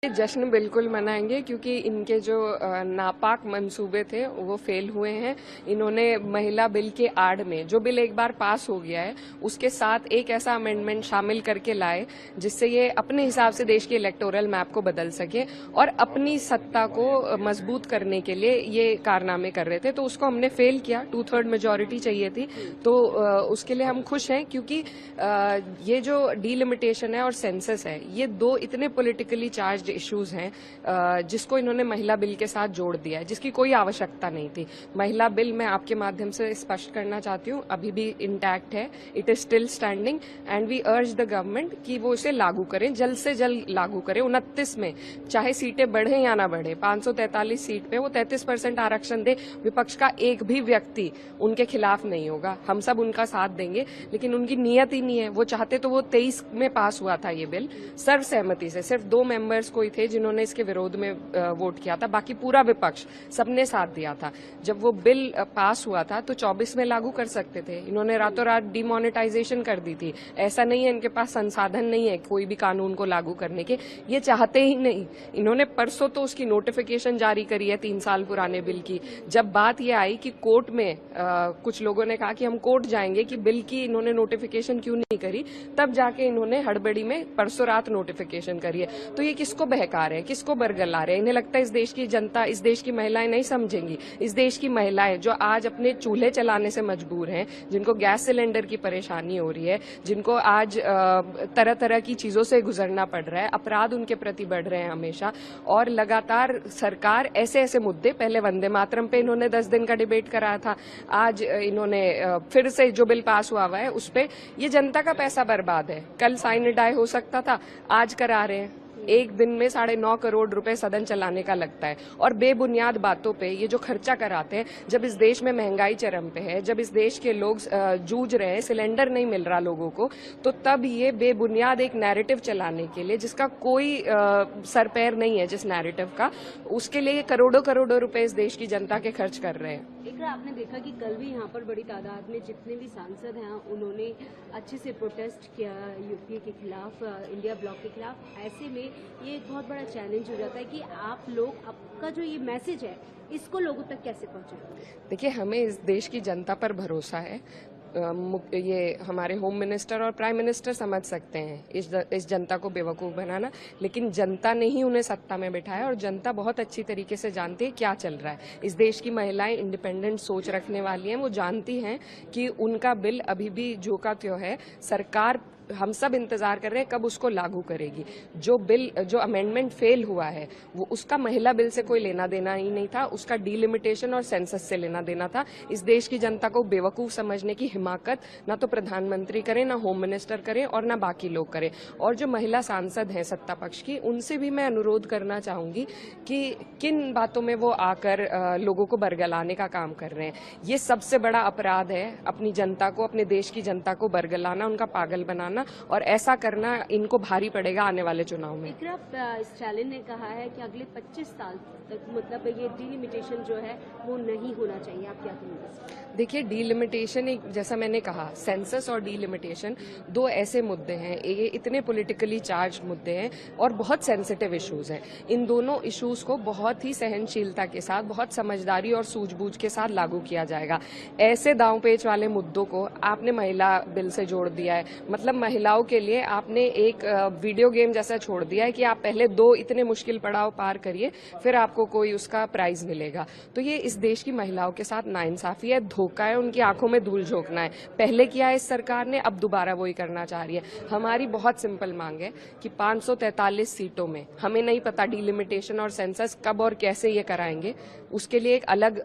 जश्न बिल्कुल मनाएंगे क्योंकि इनके जो नापाक मंसूबे थे वो फेल हुए हैं। इन्होंने महिला बिल के आड़ में, जो बिल एक बार पास हो गया है, उसके साथ एक ऐसा अमेंडमेंट शामिल करके लाए जिससे ये अपने हिसाब से देश के इलेक्टोरल मैप को बदल सके और अपनी सत्ता को मजबूत करने के लिए ये कारनामे कर रहे थे। तो उसको हमने फेल किया, 2/3 मेजोरिटी चाहिए थी। तो उसके लिए हम खुश हैं क्योंकि ये जो डीलिमिटेशन है और सेंसस है, ये दो इतने पॉलिटिकली चार्ज इश्यूज हैं जिसको इन्होंने महिला बिल के साथ जोड़ दिया है, जिसकी कोई आवश्यकता नहीं थी। महिला बिल मैं आपके माध्यम से स्पष्ट करना चाहती हूँ, अभी भी इंटैक्ट है, it is still standing and we urge the government कि वो इसे लागू करें, जल्द से जल्द लागू करें। 29 में चाहे सीटें बढ़े या ना बढ़े, 543 सीट पे वो 33% आरक्षण दे, विपक्ष का एक भी व्यक्ति उनके खिलाफ नहीं होगा। हम सब उनका साथ देंगे, लेकिन उनकी नीयत ही नहीं है। वो चाहते तो वो 23 में पास हुआ था ये बिल सर्वसहमति से, सिर्फ 2 मेंबर्स कोई थे जिन्होंने इसके विरोध में वोट किया था, बाकी पूरा विपक्ष सबने साथ दिया था। जब वो बिल पास हुआ था तो 24 में लागू कर सकते थे, इन्होंने रातों रात डिमोनेटाइजेशन कर दी थी। ऐसा नहीं है इनके पास संसाधन नहीं है कोई भी कानून को लागू करने के, ये चाहते ही नहीं। इन्होंने परसों तो उसकी नोटिफिकेशन जारी करी है 3 साल पुराने बिल की। जब बात यह आई कि कोर्ट में कुछ लोगों ने कहा कि हम कोर्ट जाएंगे कि बिल की इन्होंने नोटिफिकेशन क्यों नहीं करी, तब जाके इन्होंने हड़बड़ी में परसों रात नोटिफिकेशन करी है। तो ये किसको बहका रहे हैं, किसको बरगला रहे हैं? इन्हें लगता है इस देश की जनता, इस देश की महिलाएं नहीं समझेंगी। इस देश की महिलाएं जो आज अपने चूल्हे चलाने से मजबूर हैं, जिनको गैस सिलेंडर की परेशानी हो रही है, जिनको आज तरह तरह की चीजों से गुजरना पड़ रहा है, अपराध उनके प्रति बढ़ रहे हैं हमेशा, और लगातार सरकार ऐसे ऐसे मुद्दे, पहले वंदे मातरम पे इन्होंने 10 दिन का डिबेट कराया था, आज इन्होंने फिर से जो बिल पास हुआ है उस पे, ये जनता का पैसा बर्बाद है। कल साइन डाई हो सकता था, आज करा रहे हैं। एक दिन में 9.5 करोड़ रुपए सदन चलाने का लगता है, और बेबुनियाद बातों पे ये जो खर्चा कराते हैं। जब इस देश में महंगाई चरम पे है, जब इस देश के लोग जूझ रहे हैं, सिलेंडर नहीं मिल रहा लोगों को, तो तब ये बेबुनियाद एक नैरेटिव चलाने के लिए, जिसका कोई सर पैर नहीं है, जिस नैरेटिव का, उसके लिए करोड़ों करोड़ों रुपए इस देश की जनता के खर्च कर रहे हैं। इकरा, आपने देखा कि कल भी यहाँ पर बड़ी तादाद में जितने भी सांसद हैं उन्होंने अच्छे से प्रोटेस्ट किया यूपीए के खिलाफ, इंडिया ब्लॉक के खिलाफ। ऐसे में ये एक बहुत बड़ा चैलेंज हो जाता है कि आप लोग, आपका जो ये मैसेज है इसको लोगों तक कैसे पहुंचाएं? देखिए, हमें इस देश की जनता पर भरोसा है। ये हमारे होम मिनिस्टर और प्राइम मिनिस्टर समझ सकते हैं इस जनता को बेवकूफ बनाना, लेकिन जनता ने ही उन्हें सत्ता में बिठाया और जनता बहुत अच्छी तरीके से जानती है क्या चल रहा है। इस देश की महिलाएं इंडिपेंडेंट सोच रखने वाली हैं, वो जानती हैं कि उनका बिल अभी भी जो का त्यों है। सरकार, हम सब इंतजार कर रहे हैं कब उसको लागू करेगी। जो अमेंडमेंट फेल हुआ है वो उसका महिला बिल से कोई लेना देना ही नहीं था, उसका डीलिमिटेशन और सेंसस से लेना देना था। इस देश की जनता को बेवकूफ समझने की हिमाकत ना तो प्रधानमंत्री करे, ना होम मिनिस्टर करे, और ना बाकी लोग करें। और जो महिला सांसद हैं सत्ता पक्ष की, उनसे भी मैं अनुरोध करना चाहूंगी कि किन बातों में वो आकर लोगों को बरगलाने का काम कर रहे हैं। ये सबसे बड़ा अपराध है, अपनी जनता को, अपने देश की जनता को बरगलाना, उनका पागल बनाना, और ऐसा करना इनको भारी पड़ेगा आने वाले चुनाव में। स्टालिन ने कहा है कि अगले 25 साल तक, मतलब ये डीलिमिटेशन जो है वो नहीं होना चाहिए, आप क्या कहेंगे? देखिए, डीलिमिटेशन, एक जैसा मैंने कहा, सेंसस और डीलिमिटेशन दो ऐसे मुद्दे हैं, ये इतने पॉलिटिकली चार्ज मुद्दे हैं और बहुत सेंसिटिव इश्यूज हैं। इन दोनों इश्यूज को बहुत ही सहनशीलता के साथ, बहुत समझदारी और सूझबूझ के साथ लागू किया जाएगा। ऐसे दांव पेच वाले मुद्दों को आपने महिला बिल से जोड़ दिया है, मतलब महिलाओं के लिए आपने एक वीडियो गेम जैसा छोड़ दिया है कि आप पहले 2 इतने मुश्किल पड़ाव पार करिए, फिर आपको कोई उसका प्राइज मिलेगा। तो ये इस देश की महिलाओं के साथ नाइंसाफी है, धोखा है, उनकी आंखों में धूल झोंकना है। पहले किया है इस सरकार ने, अब दोबारा वही करना चाह रही है। हमारी बहुत सिंपल मांग है कि 543 सीटों में, हमें नहीं पता डीलिमिटेशन और सेंसस कब और कैसे ये कराएंगे, उसके लिए एक अलग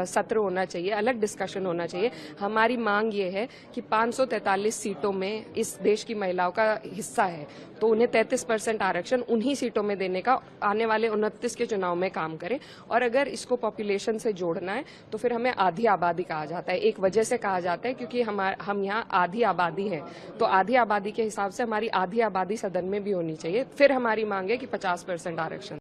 सत्र होना चाहिए, अलग डिस्कशन होना चाहिए। हमारी मांग ये है कि 543 सीटों में इस देश की महिलाओं का हिस्सा है, तो उन्हें 33% आरक्षण उन्हीं सीटों में देने का आने वाले 29 के चुनाव में काम करें। और अगर इसको पॉपुलेशन से जोड़ना है तो फिर हमें आधी आबादी कहा जाता है। एक वजह से कहा जाता है क्योंकि हम यहाँ आधी आबादी हैं, तो आधी आबादी के हिसाब से हमारी आधी आबादी सदन में भी होनी चाहिए। फिर हमारी मांग है कि 50% आरक्षण